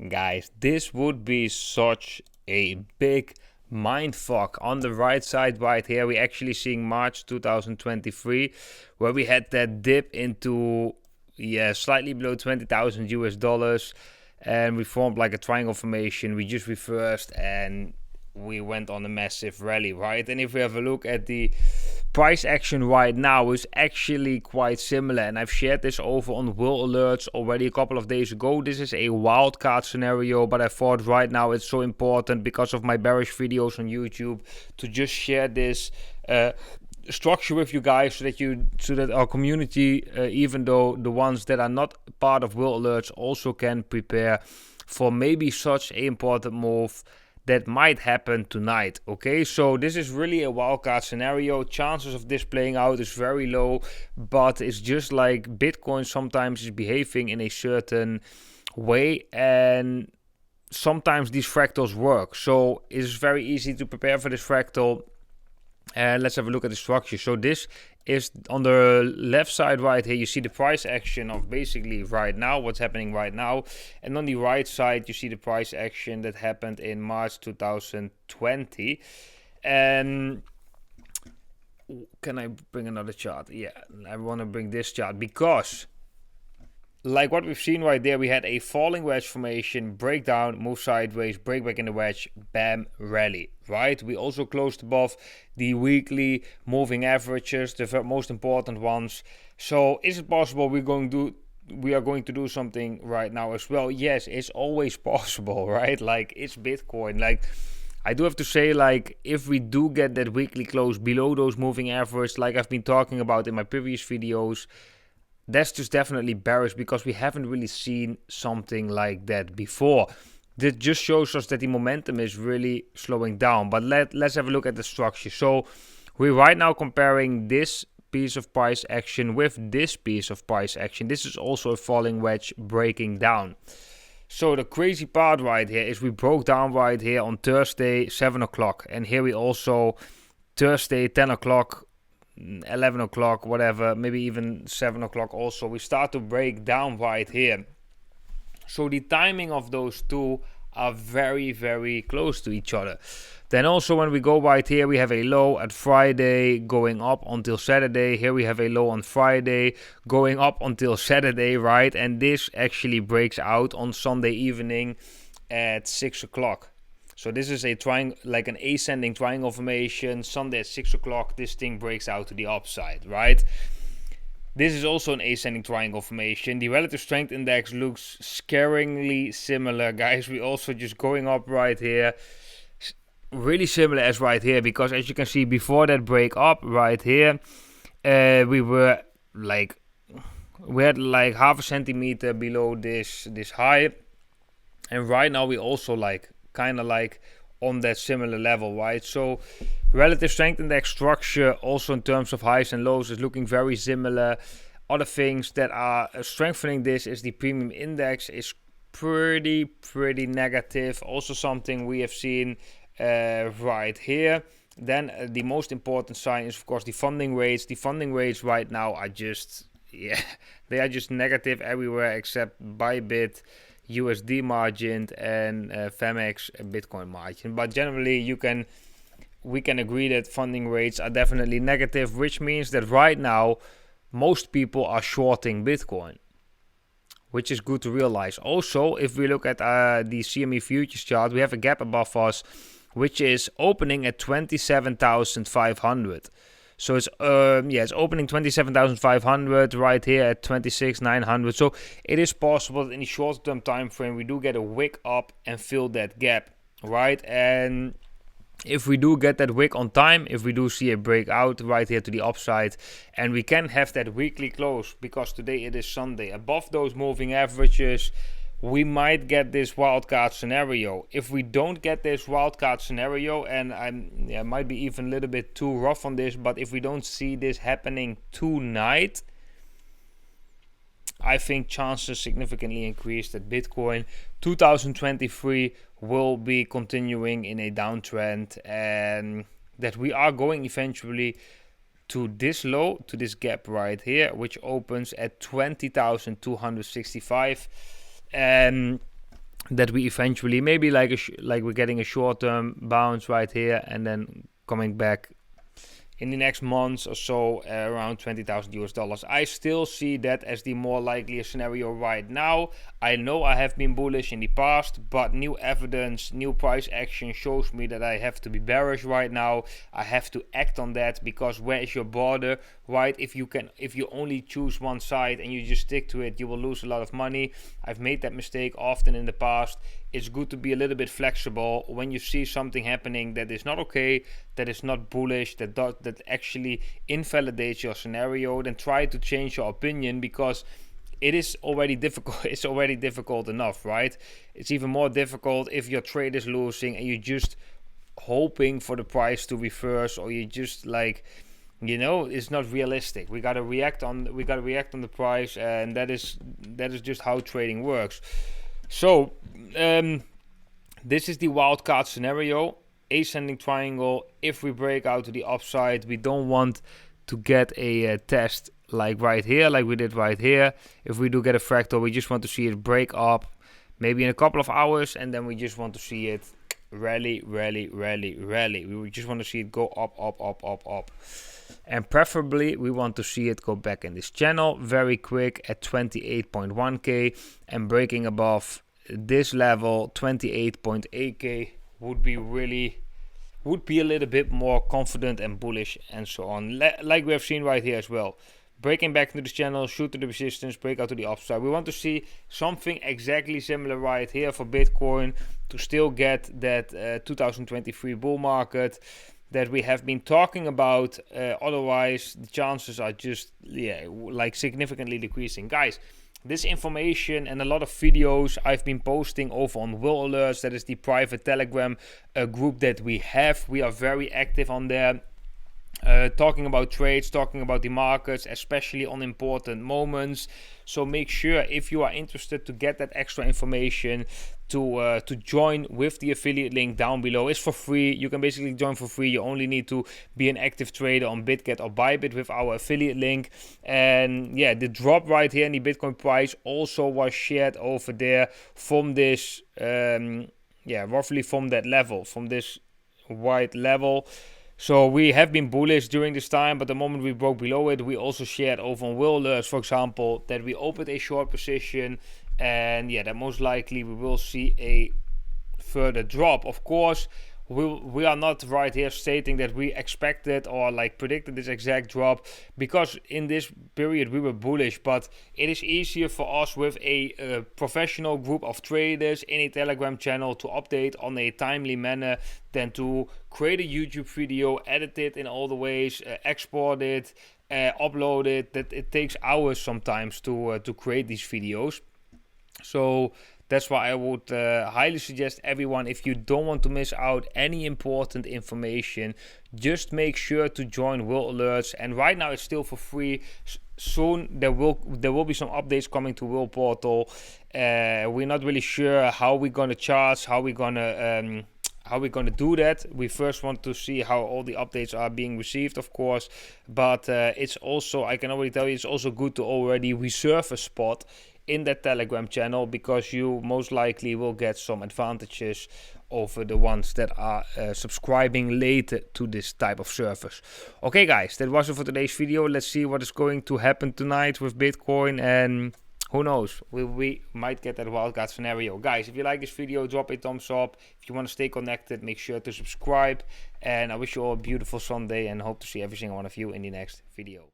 Guys, this would be such a big mindfuck. On the right side right here, we're actually seeing March 2023, where we had that dip into slightly below 20,000 US dollars, and we formed like a triangle formation. We just reversed and we went on a massive rally, right? And if we have a look at the price action right now, is actually quite similar, and I've shared this over on WhaleAlerts already a couple of days ago. This is a wildcard scenario, but I thought right now it's so important because of my bearish videos on YouTube to just share this structure with you guys, so that our community, even though the ones that are not part of WhaleAlerts, also can prepare for maybe such an important move that might happen tonight. Okay, so this is really a wildcard scenario. Chances of this playing out is very low, but it's just like Bitcoin sometimes is behaving in a certain way, and sometimes these fractals work. So it's very easy to prepare for this fractal. And let's have a look at the structure. So this is on the left side right here. You see the price action of basically right now, what's happening right now. And on the right side, you see the price action that happened in March 2020. And can I bring another chart? Yeah, I want to bring this chart because, like what we've seen right there, we had a falling wedge formation, breakdown, move sideways, break back in the wedge, bam, rally, right? We also closed above the weekly moving averages, the most important ones. So is it possible we are going to do something right now as well? Yes, it's always possible, right? Like, it's Bitcoin. Like, I do have to say, like, if we do get that weekly close below those moving averages, like I've been talking about in my previous videos, that's just definitely bearish, because we haven't really seen something like that before. That just shows us that the momentum is really slowing down. But let's have a look at the structure. So we're right now comparing this piece of price action with this piece of price action. This is also a falling wedge breaking down. So the crazy part right here is we broke down right here on Thursday 7 o'clock, and here we also Thursday 10 o'clock, 11 o'clock, whatever, maybe even 7 o'clock also, we start to break down right here. So the timing of those two are very, very close to each other. Then also when we go right here, we have a low at Friday going up until Saturday. Here we have a low on Friday going up until Saturday, right? And this actually breaks out on Sunday evening at 6 o'clock. So this is a triangle, like an ascending triangle formation. Sunday at 6 o'clock, this thing breaks out to the upside, right? This is also an ascending triangle formation. The relative strength index looks scarily similar, guys. We also just going up right here. Really similar as right here, because as you can see, before that break up right here, we had like half a centimeter below this high. And right now we also like kind of like on that similar level, right? So relative strength index structure also in terms of highs and lows is looking very similar. Other things that are strengthening this is the premium index is pretty negative. Also something we have seen right here. Then the most important sign is of course the funding rates. The funding rates right now are just, they are just negative everywhere except Bybit, USD margin, and Femex Bitcoin margin. But generally we can agree that funding rates are definitely negative, which means that right now most people are shorting Bitcoin, which is good to realize. Also, if we look at the CME futures chart, we have a gap above us, which is opening at 27,500. So it's it's opening 27,500 right here at 26,900. So it is possible that in the short-term time frame we do get a wick up and fill that gap, right? And if we do get that wick on time, if we do see a breakout right here to the upside, and we can have that weekly close, because today it is Sunday, above those moving averages, we might get this wildcard scenario. If we don't get this wildcard scenario, and I might be even a little bit too rough on this, but if we don't see this happening tonight, I think chances significantly increase that Bitcoin 2023 will be continuing in a downtrend, and that we are going eventually to this low, to this gap right here, which opens at 20,265. And that we eventually, maybe like we're getting a short-term bounce right here and then coming back in the next months or so around $20,000. I still see that as the more likely scenario right now. I know I have been bullish in the past, but new evidence, new price action shows me that I have to be bearish right now. I have to act on that, because where is your border, right? If you only choose one side and you just stick to it, you will lose a lot of money. I've made that mistake often in the past. It's good to be a little bit flexible when you see something happening that is not okay, that is not bullish, that actually invalidates your scenario. Then try to change your opinion, because it is already difficult. It's already difficult enough, right? It's even more difficult if your trade is losing and you're just hoping for the price to reverse, or you just like, it's not realistic. We gotta react on the price, and that is just how trading works. So this is the wildcard scenario, ascending triangle. If we break out to the upside, we don't want to get a test like right here, like we did right here. If we do get a fractal, we just want to see it break up maybe in a couple of hours, and then we just want to see it rally. We just want to see it go up, and preferably we want to see it go back in this channel very quick at 28.1k, and breaking above this level 28.8k would be a little bit more confident and bullish and so on, like we have seen right here as well. Breaking back into this channel, shoot to the resistance, break out to the upside. We want to see something exactly similar right here for Bitcoin to still get that 2023 bull market that we have been talking about. Otherwise, the chances are just like significantly decreasing. Guys, this information and a lot of videos I've been posting over on WhaleAlerts. That is the private Telegram group that we have. We are very active on there. Talking about trades, talking about the markets, especially on important moments. So make sure, if you are interested to get that extra information, to join with the affiliate link down below. It's for free. You can basically join for free. You only need to be an active trader on BitGet or Bybit with our affiliate link. And yeah, the drop right here in the Bitcoin price also was shared over there from this, roughly from that level, from this white level. So we have been bullish during this time, but the moment we broke below it, we also shared over on WhaleAlerts, for example, that we opened a short position, and that most likely we will see a further drop. Of course, we are not right here stating that we expected or like predicted this exact drop, because in this period we were bullish, but it is easier for us with a professional group of traders in a Telegram channel to update on a timely manner than to create a YouTube video, edit it in all the ways, export it, upload it. That it takes hours sometimes to create these videos. So that's why I would highly suggest everyone, if you don't want to miss out any important information, just make sure to join WhaleAlerts. And right now it's still for free. Soon there will be some updates coming to Whale Portal. We're not really sure how we're gonna charge, how we're gonna do that. We first want to see how all the updates are being received, of course, but it's also, I can already tell you, it's also good to already reserve a spot in that Telegram channel, because you most likely will get some advantages over the ones that are subscribing later to this type of service. Okay guys, that was it for today's video. Let's see what is going to happen tonight with Bitcoin, and who knows, we might get that wildcard scenario. Guys, if you like this video, drop a thumbs up. If you want to stay connected, make sure to subscribe, and I wish you all a beautiful Sunday and hope to see every single one of you in the next video.